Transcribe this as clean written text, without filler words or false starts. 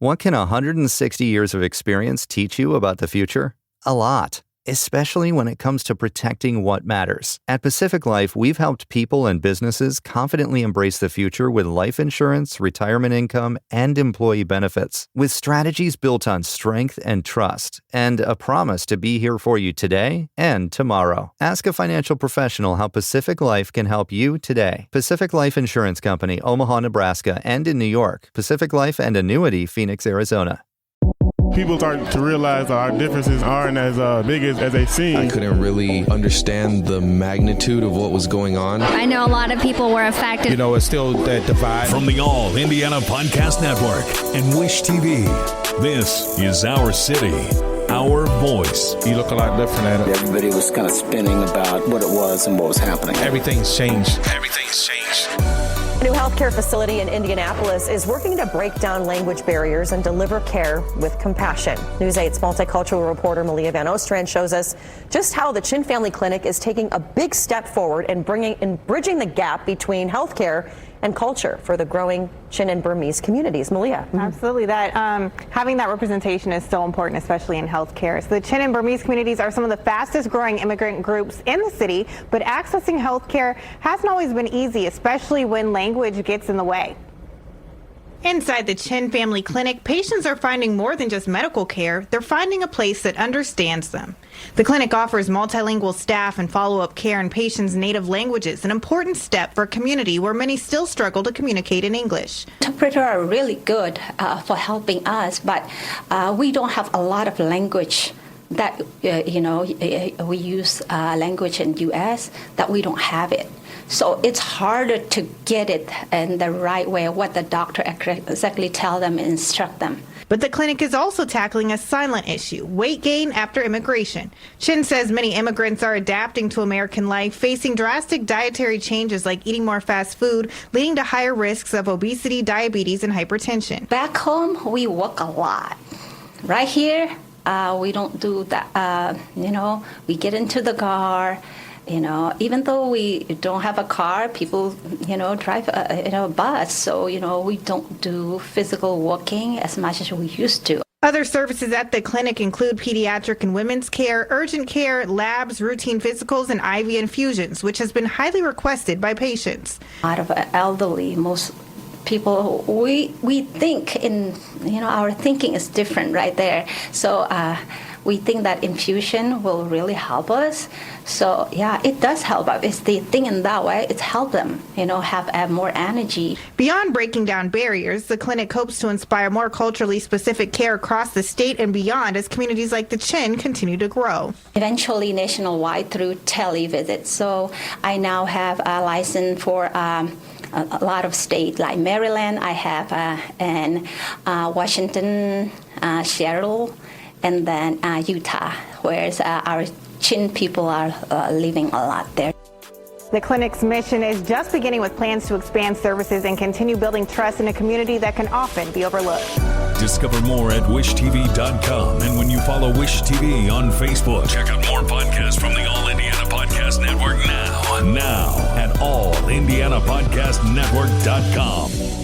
What can 160 years of experience teach you about the future? A lot, especially when it comes to protecting what matters. At Pacific Life, we've helped people and businesses confidently embrace the future with life insurance, retirement income, and employee benefits. With strategies built on strength and trust, and a promise to be here for you today and tomorrow. Ask a financial professional how Pacific Life can help you today. Pacific Life Insurance Company, Omaha, Nebraska, and in New York. Pacific Life and Annuity, Phoenix, Arizona. People start to realize our differences aren't as big as they seem. I couldn't really understand the magnitude of what was going on. I know a lot of people were affected. You know, it's still that divide. From the All Indiana Podcast Network and Wish TV, this is Our City, Our Voice. You look a lot different at it. Everybody was kind of spinning about what it was and what was happening. Everything's changed. Everything's changed. A new healthcare facility in Indianapolis is working to break down language barriers and deliver care with compassion. News 8's multicultural reporter Malia Van Ostrand shows us just how the Chin Family Clinic is taking a big step forward in bridging the gap between healthcare and culture for the growing Chin and Burmese communities. Malia. Absolutely. Having that representation is so important, especially in healthcare. So the Chin and Burmese communities are some of the fastest growing immigrant groups in the city, but accessing healthcare hasn't always been easy, especially when language gets in the way. Inside the Chin Family Clinic, patients are finding more than just medical care. They're finding a place that understands them. The clinic offers multilingual staff and follow-up care in patients' native languages, an important step for a community where many still struggle to communicate in English. Interpreters are really good for helping us, but we don't have a lot of language that, we use language in U.S. that we don't have it. So it's harder to get it in the right way, what the doctor exactly tell them and instruct them. But the clinic is also tackling a silent issue, weight gain after immigration. Chin says many immigrants are adapting to American life, facing drastic dietary changes like eating more fast food, leading to higher risks of obesity, diabetes, and hypertension. Back home, we walk a lot. Right here, we don't do that. We get into the car. Even though we don't have a car, people, drive a bus. So, we don't do physical walking as much as we used to. Other services at the clinic include pediatric and women's care, urgent care, labs, routine physicals, and IV infusions, which has been highly requested by patients. A lot of elderly, most people, we think our thinking is different right there. So we think that infusion will really help us. So, yeah, it does help us. It's the thing in that way. It's help them, have more energy. Beyond breaking down barriers, the clinic hopes to inspire more culturally specific care across the state and beyond as communities like the Chin continue to grow. Eventually nationwide through televisit. So I now have a license for a lot of states like Maryland. I have and Washington, Seattle, and then Utah, where our Chin people are living a lot there. The clinic's mission is just beginning with plans to expand services and continue building trust in a community that can often be overlooked. Discover more at wishtv.com. And when you follow Wish TV on Facebook, check out more podcasts from the All Indiana Podcast Network now at allindianapodcastnetwork.com.